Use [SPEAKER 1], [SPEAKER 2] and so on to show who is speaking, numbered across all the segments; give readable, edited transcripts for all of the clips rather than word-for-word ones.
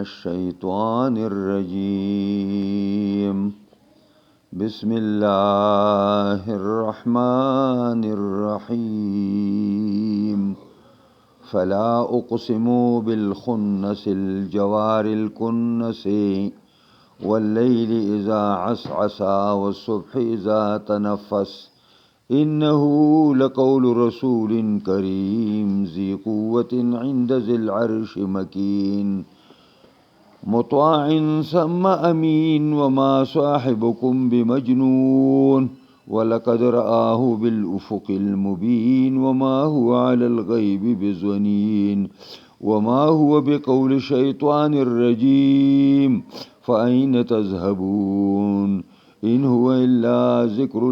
[SPEAKER 1] الشيطان الرجيم بسم الله الرحمن الرحيم فلا أقسم بالخنس الجوار الكنس والليل إذا عسعس والصبح إذا تنفس إنه لقول رسول كريم ذي قوة عند ذي العرش مكين مطاع ثم أمين وما صاحبكم بمجنون ولقد رآه بالأفق المبين وما هو على الغيب بضنين وما هو بقول شيطان الرجيم فأين تذهبون إن هو إلا ذكر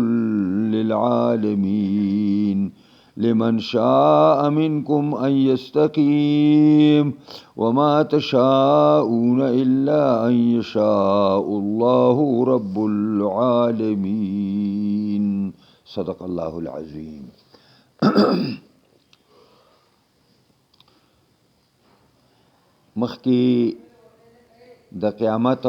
[SPEAKER 1] للعالمين لمن شاء منكم أن يستقيم وما تشاءون إلا أن يشاء الله رب العالمين صدق الله العظيم. مخکی د قیامت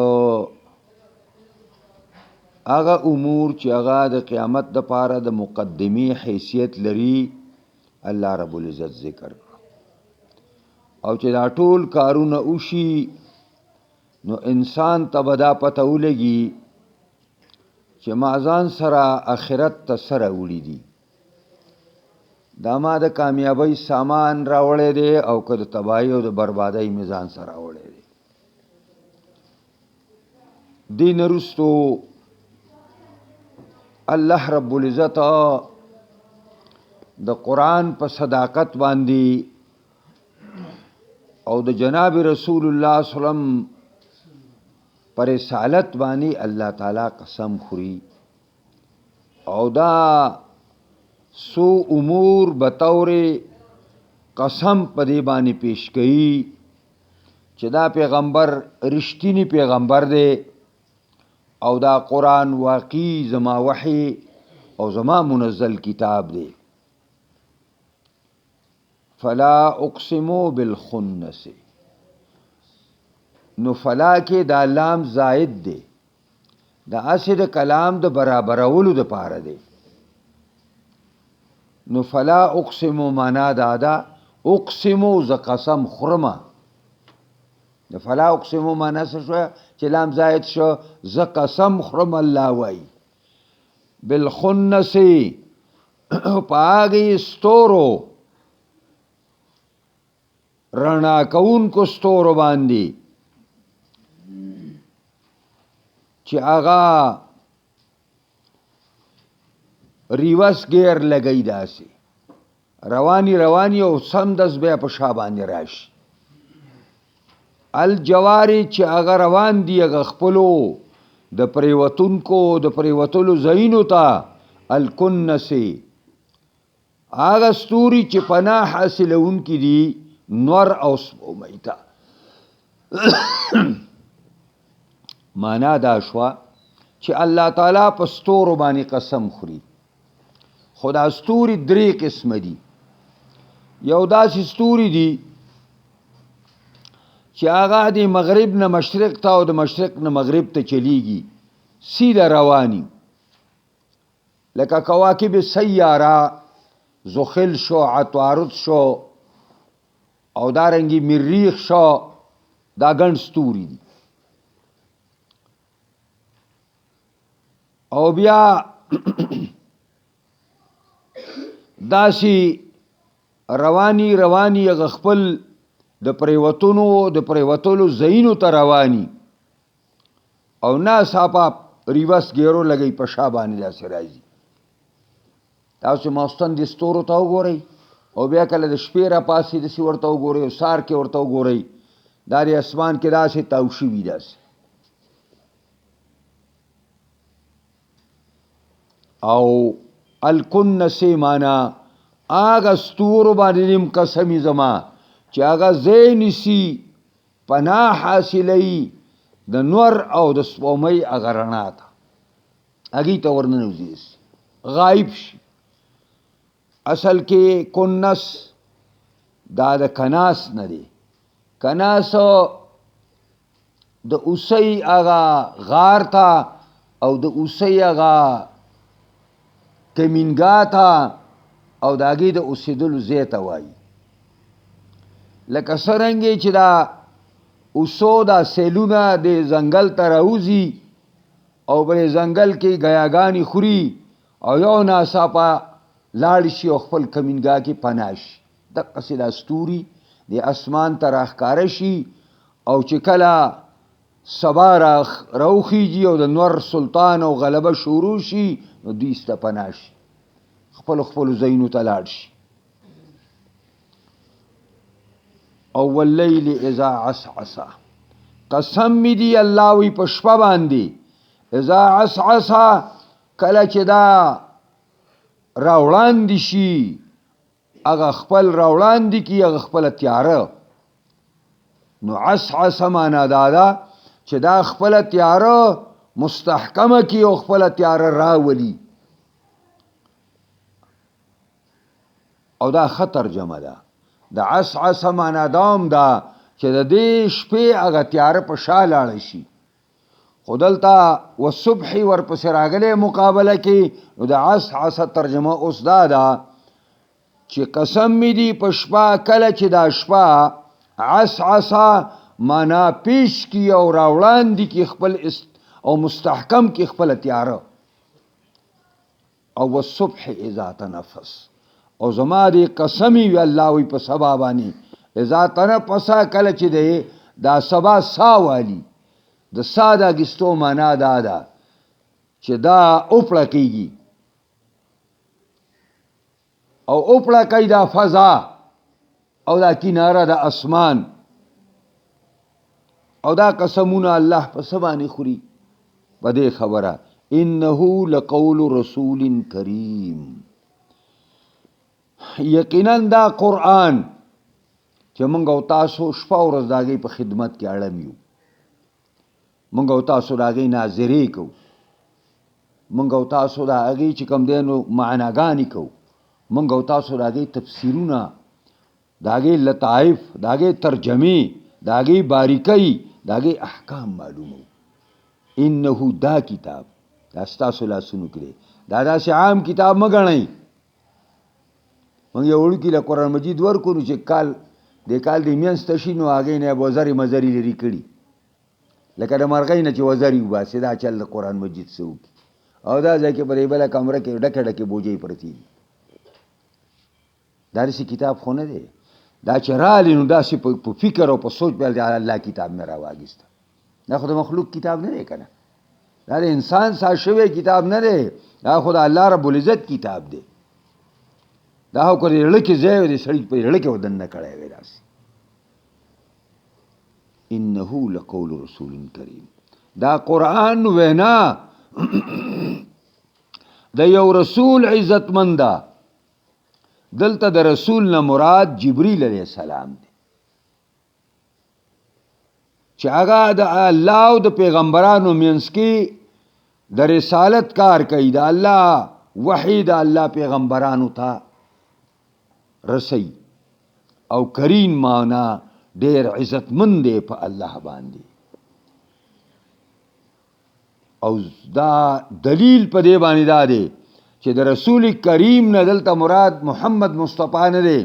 [SPEAKER 1] هغه امور چې هغه د قیامت د پاره د مقدمي حیثیت لري الله رب العزت ذکر او چې دا ټول کارونه وشي نو انسان ته به دا پته ولګي چې ما ځان سره آخرت ته سره وړي دي، دا ما د کامیابی سامان راوړی دی او که د تباهی او د بربادۍ مې ځان سره راوړی دی. دین وروستو الله رب العزت د قرآن په صداقت باندې او د جناب رسول الله صلی الله علیه وسلم پر رسالت باندې الله تعالی قسم خوري او دا سو امور بطور قسم په دې باندې پیش کړي چې دا پیغمبر رښتینی پیغمبر دی او دا قرآن واقعي زما وحی او زما منزل کتاب دی. فلا اقسم بالخنس، نو فلا کې دا لام زائد دی، دا اصل کلام د برابرولو د پاره دی. نو فلا اقسم معنا دا اقسم ز قسم خرمه، د فلا اقسم معنا څه شو چې لام زائد شو، ز قسم خرم الله وای بالخنس پاگی ستورو رڼا کون کو ستورو باندې چې آغا ریوس گیر لګی داسي رواني او سمدس بیا په شا باندې راشي. الجواری چې هغه روان دي هغه خپلو د پریوتونکو د پریوتلو زینو ته الکنسی هغه ستوري چې پناه حاصلونکي دي نور او سپوږمۍ ته. معنا دا شوه چې الله تعالی په ستورو باندې قسم خوري. خدا ستوري درې قسم دي، یو داسې ستوري دي چې هغه د مغرب نه مشرق ته او د مشرق نه مغرب ته چلیږي، سیده رواني، لکه کواکب سیاره زخل شو، عطارد شو او دارنګي مریخ شو، دا ګڼ ستوري دي. او بیا داسې رواني هغه خپل د پریوتلو زینو ته رواني او ناڅاپه ریوس ګیرو لګی په شا باندې داسې راځي. تاسو ماستن د ستورو ته وګورئ او بیا کله د شپې را پاسې داسې ورته وګورئ او سار کې ورته وګورئ، دا د اسمان کې داسې تاو شوي داسې. او الکنس معنا آغا ستورو باندې نیم قسمی زما چې هغه ځای نیسي پناه حاصلوي د نور او د سپوږمۍ هغه رڼا ته، هغې ته ورننوځي غایب شي. اصل کې کنس دا د کناس نه دی، کناس د اوسی هغه غار ته او د اوسی هغه کمینګا ته او د هغې د اوسېدلو ځای ته وایي. لکه څرنګې چې دا اوسو دا سیلونه د ځنګل ته راوځي او بلې ځنګل کې ګیاګانې خوري او یو ناڅاپه لاړ شي او خپل کمینګا کې پناه شي، دقسې دا ستوري د اسمان ته راښکاره شي او چې کله سبا راوخیږي او د نور سلطان او غلبه شروع شي نو دوی سته پناه شي، خپلو ځایونو ته لاړ شي. او واللیل اذا عسعس، قسم می دی الله وی په شپه باندې، اذا عسعس کله چې دا راوړاندې شي، هغه خپل راوړاندې کی هغه خپل تیاره. نو عسعس معنا دا ده چې دا خپل تیاره مستحکمه کی او خپل تیاره راولي، او دا خطر جمع ده. د عسعس معنا دام دا چې د دې شپې هغه تیاره په شا لاړه شي. خو دلته والصبح ورپسې راغلی مقابله کې، نو د عسعس ترجمه اوس دا ده چې قسم می دی په شپه کله چې دا شپه عسعس معنا پیش کی او راوړاندې کی خپل او مستحکم کی خپل تیاره. او والصبح اذا تنفس، او زما دی قسمی وی الله وی په سبا باندې اذا تنفس کله چې دی دا سبا سا والی، د سا دا گستو معنا دا ده چې دا اوپړه کیږي او اوپړه کوي دا فضا او دا کناره د اسمان، او دا قسمونه الله په سبانه خوري. په دې خبره انه لقول رسول کریم، یقینا دا قرآن چې مونږ او تاسو شپه او ورځ د هغې په خدمت کې اړم یو، مونږ او تاسو د هغې ناظرې کوو، مونږ او تاسو د هغې چې کوم دی نو معناګانې کوو، مونږ او تاسو د هغې تفسیرونه، د هغې لطایف، د هغې ترجمې، د هغې باریکۍ، د هغې احکام معلومو. انه دا کتاب دا ستاسو لاسونو کې دی، دا داسې عام کتاب مه ګڼئ. مونږ یو وړوکي له قرآن مجید ورکړو چې د کال د مینځ ته شي نو هغې نه یې وزرې مزرې لرې کړي، لکه د مرغۍ نه چې وزرې وباسي، دا چل د قرآن مجید څه وکړي. او دا ځای کې په دې بله کمره کې ډکې ډکې بوجۍ پرتې دي. دا داسې کتاب خو نه دی، دا چې راغلی نو داسې په فکر او په سوچ باندې الله کتاب مې راواخیسته. دا خو د مخلوق کتاب نه دی که نه، دا د انسان ساز شوی کتاب نه دی، دا خو د الله رب العزت کتاب دی. دا خو که د زړه کې ځای د سړي په زړه کې ودننه کړی وی داسې. انه لقول رسول کریم، دا قرآن وینا د یو رسول عزتمند ده. دلته د رسول نه مراد جبریل علیه السلام دی چې هغه د الله او د پیغمبرانو منځ کې د رسالت کار کوي، د الله وحی د الله پیغمبرانو ته رسی. او کریم معنا ډیر عزتمند دی په الله باندې. او دا دلیل په دې باندې دا دی چې د رسول کریم نه دلته مراد محمد مصطفی نه دی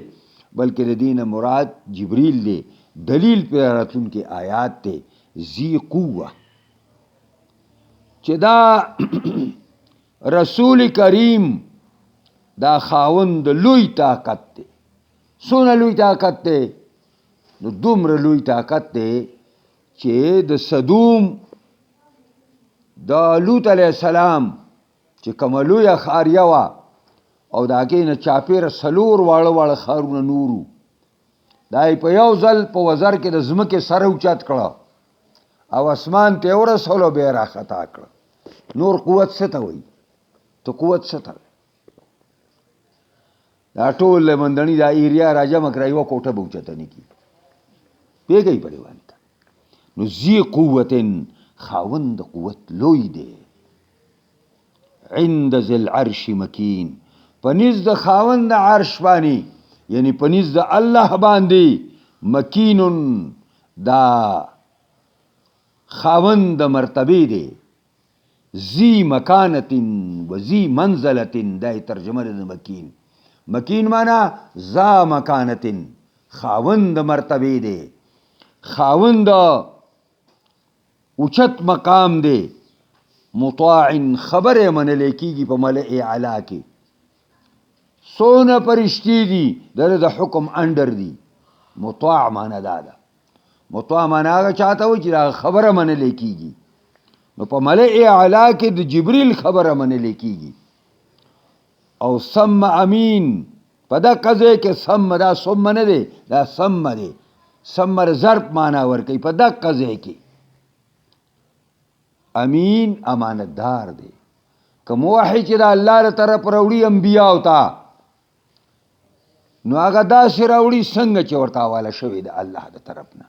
[SPEAKER 1] بلکې د دې نه مراد جبریل دی. دلیل په راتلونکي آیات دی ذی قوه، چې دا رسول کریم دا خاوند لوی طاقت دی. څونه لوی طاقت دی؟ نو دومره لوی طاقت دی چې د صدوم د لوط علیه السلام چې کومه لویه ښاریه وه او د هغې نه چاپېره 4 واړه ښارونه نورو، دا یې په یو ځل په وزر کې د ځمکې سر اوچت کړه او اسمان ته یې ورسولو بیا یې راښکته کړه. نور قوت څه ته وایي؟ ته قوت څه ته؟ دا ټول مندڼي دا ایریا راجمع کړه، یوه کوټه به اوچته نه کي، پوهېږئ په دې باندې. نو ذی قوتن، خاوند قوت لوی دی. عند ذی العرش مکین، په نزد د خاوند د عرش باندې، یعنی په نزد د الله باندې، مکینن دا خاوند مرتبه دی، ذی مکانتن و ذی منزلتن، دا ترجمه ده مکین. مکین مانا ذا مکانتن، خاوند مرتبه دی، خاوند اوچت مقام دی، مطاع خبر منلے کیگی پا ملئ اعلی کی، سونه پرشتی دی در د حکم اندر دی. مطاع مانا دادا، مطاع مانا آگا چاہتا ہو چی دا خبر منلے کیگی. نو پا ملئ اعلی کی د جبریل خبر منلے کیگی. او سم امین پا دا قضے کے سم دا سم نه دے، دا سم دے، سم دا ظرف مانا ورکی پا دا قضے کی. امین امانتدار دے. کم وحی چی دا اللہ دا طرف روڑی انبیاء تا، نو آگا دا سی روڑی سنگ چی ورطا والا شوی دا اللہ دا طرف نا،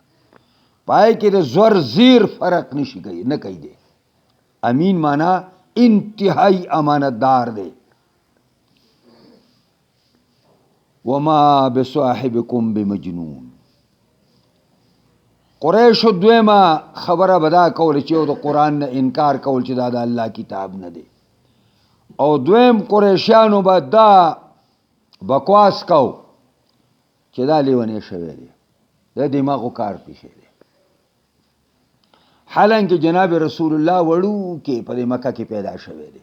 [SPEAKER 1] پائے کہ دا زور زیر فرق نشی گئی نکی دے. امین مانا انتہائی امانتدار دے. وما بصاحبکم بمجنون. قریش دویما خبر بدا کول چیو دا قرآن نا انکار کول چی دا اللہ کتاب ندے، او دویم قریشیانو با دا بکواس کو چی دا لیونے شوے دے، دا دماغو کار پیشے دے. حالانکہ جناب رسول اللہ وڑو کے پدے مکہ کی پیدا شوے دے،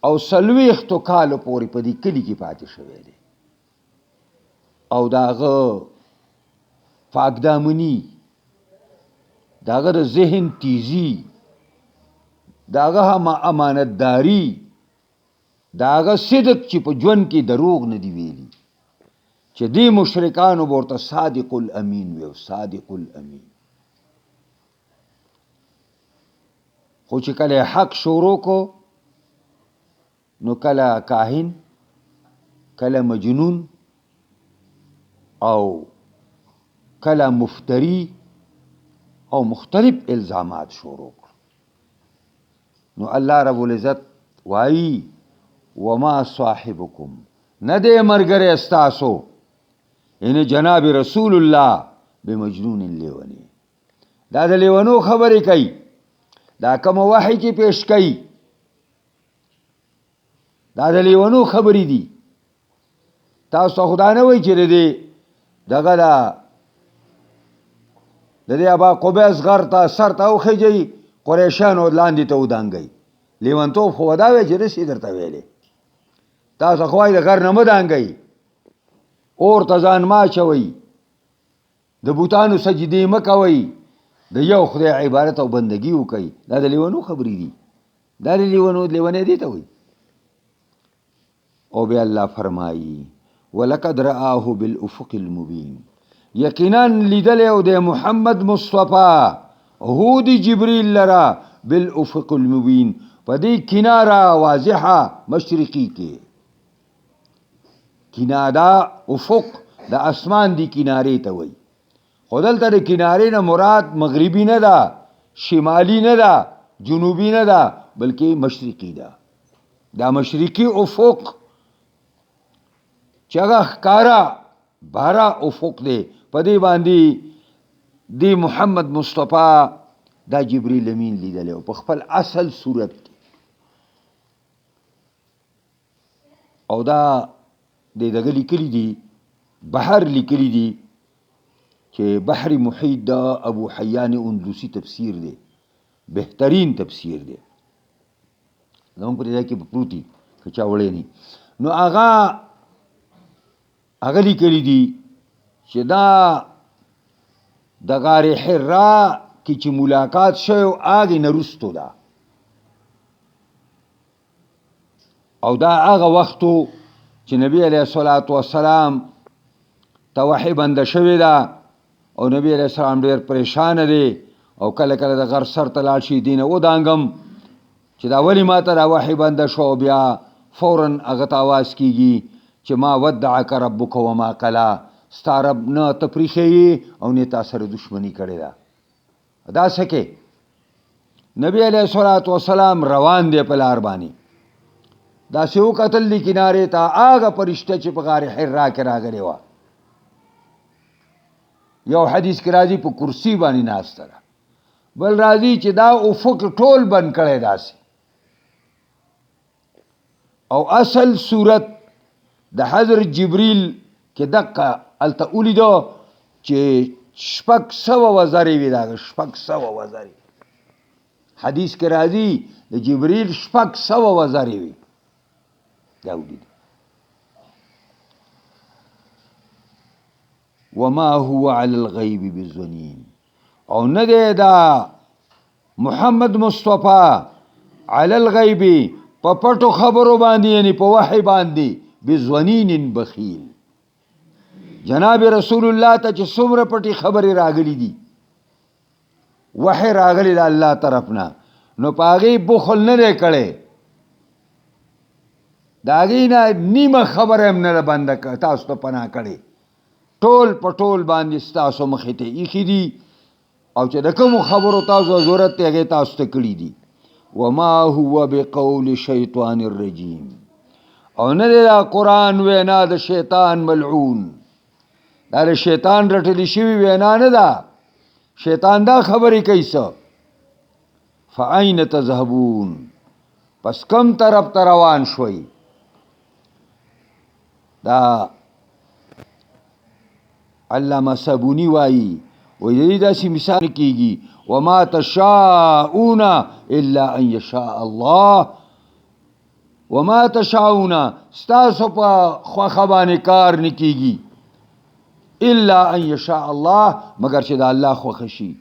[SPEAKER 1] او سلویختو کالو پوری پدی کلی کی پاتی شوے دے، او داغا پاکدامنی، داغا دا ذہن تیزی، داغا امانتداری، داغا صدق چی پا جون کی دروغ ندی ویلی، چی دی مشرکانو بورتا صادق الامین ویو، صادق الامین. خو چی کل حق شورو کو نو کلا کاہن، کلا مجنون، او کلا مفتری، او مختلف الزامات شروع کر. نو اللہ رب العزت وائی وما صاحبکم، ندے مرگر استاسو، یعنی جناب رسول اللہ بمجنون لیونی. دا دا لیونو خبری کئی، دا کم وحی کی پیش کئی، دا دا لیونو خبری دی. تاسو خدا نوی چی دے دغه د دې ابا قبیس غر ته سر ته وخیجی، قریشانو لاندې ته ودانګی. لیونتوب خو دا وی چې رسی درته ویلې، تاسو خوای د غر نه مدانګی، اور ته ځان ما چوي، د بوتانو سجدې مکوي، د یو خدای عبادت او بندگی وکي. دا د لیونو خبرې دي، دا د لیونو لیونې دي ته وي. او بیا الله فرمایي ولقد رآه بالافق المبین، یقینا لیدل او د محمد مصطفی هو دی جبریل لرا بالافق المبین، پدی کنارا واضحه مشرقی کې. کنارا افق د اسمان دی کنارے ته وای، خودل ته د کنارے نه مراد مغربی نه ده، شمالی نه ده، جنوبی نه ده، بلکې مشرقی ده. دا مشرقی افق چگہ کارا بارا افق دے، پدی باندی دی محمد مصطفی دا جبریل امین لیدلے په خپل اصل صورت کی. او دا دغه لیکلی دی، بحر لیکلی دی چې بحر محیط دا ابو حیان اندلسی تفسیر دی، بہترین تفسیر دی. زمون په دې کې پروتي کچا وړې نی. نو هغه لیکلی دی چې دا د غار حرا کی چې ملاقات شو آگے نرستو دا، او دا آغا وقتو چې نبی علیہ السلام تا وحی بند شوی دا، او نبی علیہ السلام ډیر پریشان دی، او کله کله د غر سر ته لاړ شي دینه و دانګم چې دا ولی ما ته دا وحی بند شو. بیا فوراً هغه ته آواز کیږي چې ما ودعک ربک وما قلا، ستا رب نه تپریخی او نه تا سره دشمنی کړی دا. دا سکے نبی علیہ السلام روان دی په لار باندې، دا سیو قتل دی کنارے تا آگا پرشتہ چې په غار حرا کې راغلی وا. یو حدیث کې راځي په کرسی باندې ناسته ده، بل راځي چې دا افق ټول بند کړی داسې. او اصل صورت د حضرت جبریل کې دقه هلته ولیدو چې 600 وزرې وي، دغه 600 وزرې. حدیث کې راځي د جبریل 600 وزرې وي، دا ولید. وما هو علی الغیب بظنین، او نه دی دا محمد مصطفی علی الغیب په پټو خبرو باندې، یعنی په وحی باندې، بظنین بخیل. جناب رسول الله ته چې څومره پټي خبرې راغلي دي، وحی راغلی د الله طرف نه، نو په هغې بخل نه دی کړی، د هغې نه نیمه خبره هم نه ده بنده تاسو ته پناه کړې. ټول په ټول باندې ستاسو مخې ته ایښي دي، او چې د کومو خبرو تاسو ضرورت دی هغې تاسو ته کړي دي. وما هو بقول شیطان الرجیم، او نه دی دا قرآن وینا د شیطان ملعون، دا د شیطان رټلی شوي وینا نه ده. شیطان دا خبرې کوي څه. فاین تذهبون، پس کم طرف ته روان شوي. دا علامه صابونی وایي وایي داسې مثال کېږي، وما تشاءون الا ان یشاء الله، وما تشاءون، ستاسو په خوښه باندې کار نه کېږي، الا ان یشاء الله، مگر چې د الله خوښه شي.